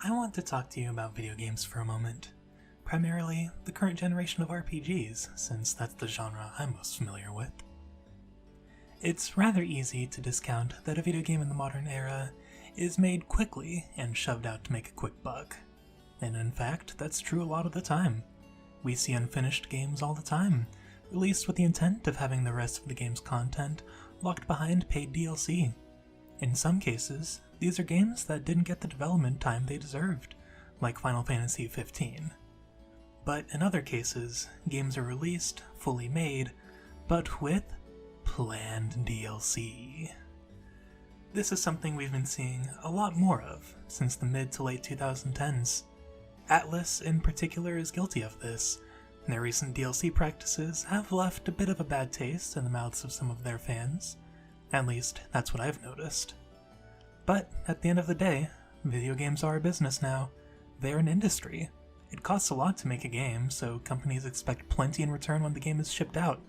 I want to talk to you about video games for a moment. Primarily, the current generation of RPGs, since that's the genre I'm most familiar with. It's rather easy to discount that a video game in the modern era is made quickly and shoved out to make a quick buck. And in fact, that's true a lot of the time. We see unfinished games all the time, released with the intent of having the rest of the game's content locked behind paid DLC. In some cases, these are games that didn't get the development time they deserved, like Final Fantasy XV. But in other cases, games are released, fully made, but with planned DLC. This is something we've been seeing a lot more of since the mid to late 2010s. Atlus in particular is guilty of this, and their recent DLC practices have left a bit of a bad taste in the mouths of some of their fans. At least, that's what I've noticed. But at the end of the day, video games are a business now. They're an industry. It costs a lot to make a game, so companies expect plenty in return when the game is shipped out.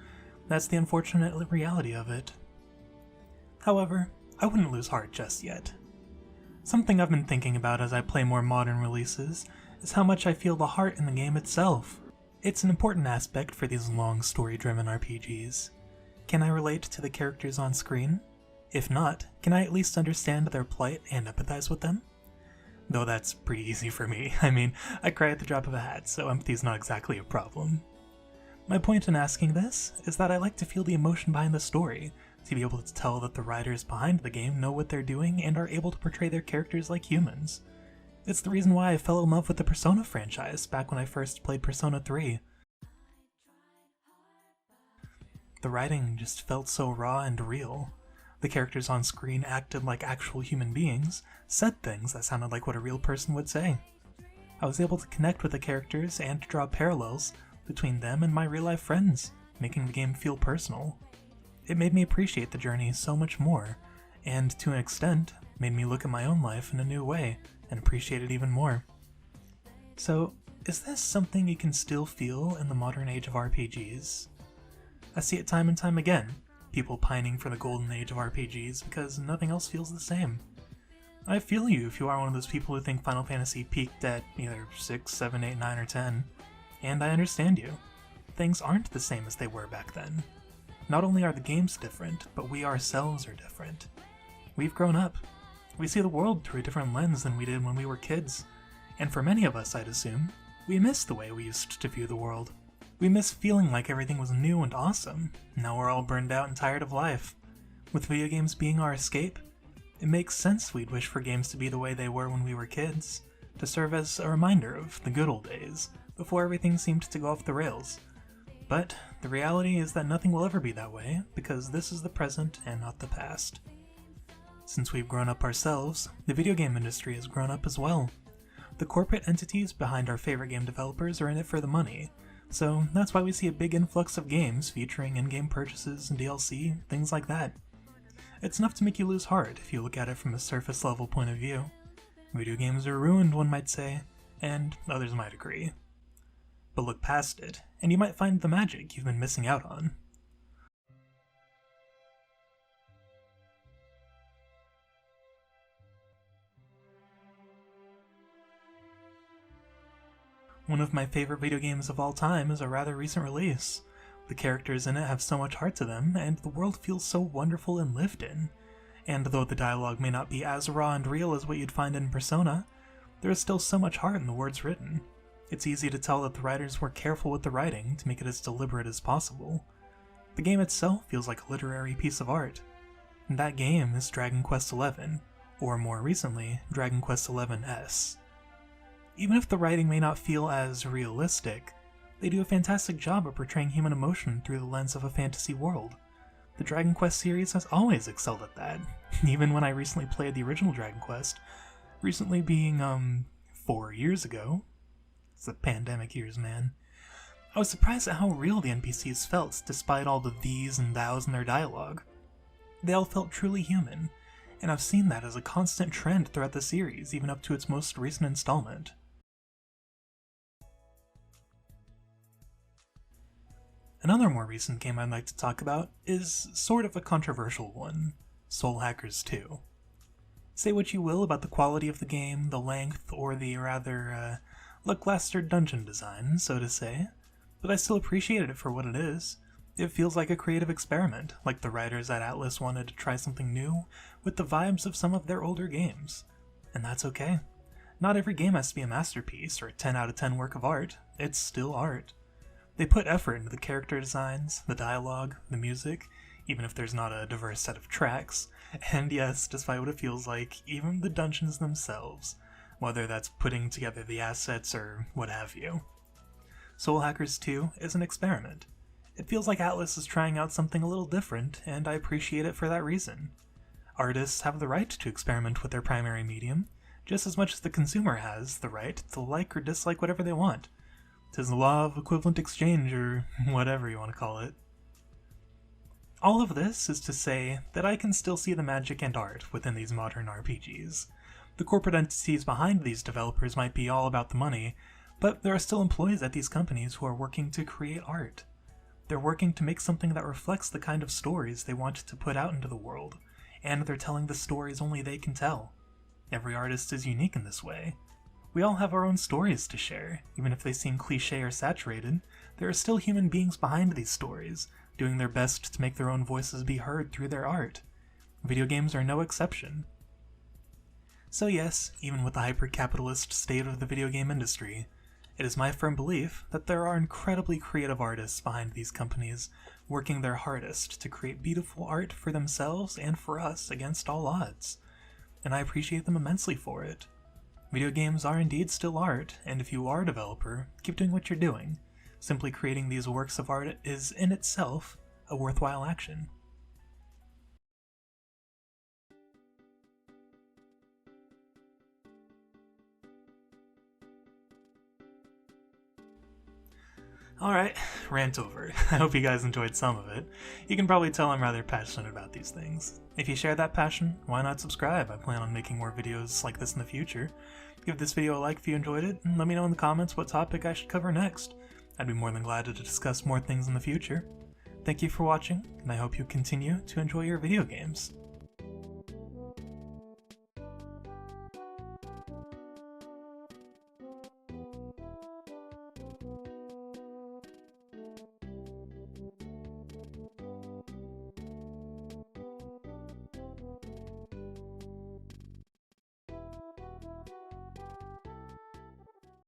That's the unfortunate reality of it. However, I wouldn't lose heart just yet. Something I've been thinking about as I play more modern releases is how much I feel the heart in the game itself. It's an important aspect for these long story-driven RPGs. Can I relate to the characters on screen? If not, can I at least understand their plight and empathize with them? Though that's pretty easy for me. I mean, I cry at the drop of a hat, so empathy's not exactly a problem. My point in asking this is that I like to feel the emotion behind the story, to be able to tell that the writers behind the game know what they're doing and are able to portray their characters like humans. It's the reason why I fell in love with the Persona franchise back when I first played Persona 3. The writing just felt so raw and real. The characters on screen acted like actual human beings, said things that sounded like what a real person would say. I was able to connect with the characters and draw parallels between them and my real-life friends, making the game feel personal. It made me appreciate the journey so much more, and to an extent, made me look at my own life in a new way and appreciate it even more. So, is this something you can still feel in the modern age of RPGs? I see it time and time again, people pining for the golden age of RPGs because nothing else feels the same. I feel you if you are one of those people who think Final Fantasy peaked at either 6, 7, 8, 9, or 10, and I understand you. Things aren't the same as they were back then. Not only are the games different, but we ourselves are different. We've grown up. We see the world through a different lens than we did when we were kids, and for many of us, I'd assume, we miss the way we used to view the world. We miss feeling like everything was new and awesome. Now we're all burned out and tired of life. With video games being our escape, it makes sense we'd wish for games to be the way they were when we were kids, to serve as a reminder of the good old days, before everything seemed to go off the rails. But the reality is that nothing will ever be that way, because this is the present and not the past. Since we've grown up ourselves, the video game industry has grown up as well. The corporate entities behind our favorite game developers are in it for the money, so that's why we see a big influx of games featuring in-game purchases and DLC, things like that. It's enough to make you lose heart if you look at it from a surface level point of view. Video games are ruined, one might say, and others might agree. But look past it, and you might find the magic you've been missing out on. One of my favorite video games of all time is a rather recent release. The characters in it have so much heart to them, and the world feels so wonderful and lived in. And though the dialogue may not be as raw and real as what you'd find in Persona, there is still so much heart in the words written. It's easy to tell that the writers were careful with the writing to make it as deliberate as possible. The game itself feels like a literary piece of art. And that game is Dragon Quest XI, or more recently, Dragon Quest XI-S. Even if the writing may not feel as realistic, they do a fantastic job of portraying human emotion through the lens of a fantasy world. The Dragon Quest series has always excelled at that, even when I recently played the original Dragon Quest, recently being, 4 years ago. It's the pandemic years, man. I was surprised at how real the NPCs felt, despite all the these and thous in their dialogue. They all felt truly human, and I've seen that as a constant trend throughout the series, even up to its most recent installment. Another more recent game I'd like to talk about is sort of a controversial one, Soul Hackers 2. Say what you will about the quality of the game, the length, or the rather lackluster dungeon design, so to say, but I still appreciated it for what it is. It feels like a creative experiment, like the writers at Atlus wanted to try something new with the vibes of some of their older games. And that's okay. Not every game has to be a masterpiece or a 10 out of 10 work of art. It's still art. They put effort into the character designs, the dialogue, the music, even if there's not a diverse set of tracks, and yes, despite what it feels like, even the dungeons themselves, whether that's putting together the assets or what have you. Soul Hackers 2 is an experiment. It feels like Atlus is trying out something a little different, and I appreciate it for that reason. Artists have the right to experiment with their primary medium, just as much as the consumer has the right to like or dislike whatever they want. 'Tis the law of equivalent exchange, or whatever you want to call it. All of this is to say that I can still see the magic and art within these modern RPGs. The corporate entities behind these developers might be all about the money, but there are still employees at these companies who are working to create art. They're working to make something that reflects the kind of stories they want to put out into the world, and they're telling the stories only they can tell. Every artist is unique in this way. We all have our own stories to share. Even if they seem cliché or saturated, there are still human beings behind these stories, doing their best to make their own voices be heard through their art. Video games are no exception. So yes, even with the hyper-capitalist state of the video game industry, it is my firm belief that there are incredibly creative artists behind these companies, working their hardest to create beautiful art for themselves and for us against all odds. And I appreciate them immensely for it. Video games are indeed still art, and if you are a developer, keep doing what you're doing. Simply creating these works of art is in itself a worthwhile action. Alright, rant over. I hope you guys enjoyed some of it. You can probably tell I'm rather passionate about these things. If you share that passion, why not subscribe? I plan on making more videos like this in the future. Give this video a like if you enjoyed it, and let me know in the comments what topic I should cover next. I'd be more than glad to discuss more things in the future. Thank you for watching, and I hope you continue to enjoy your video games.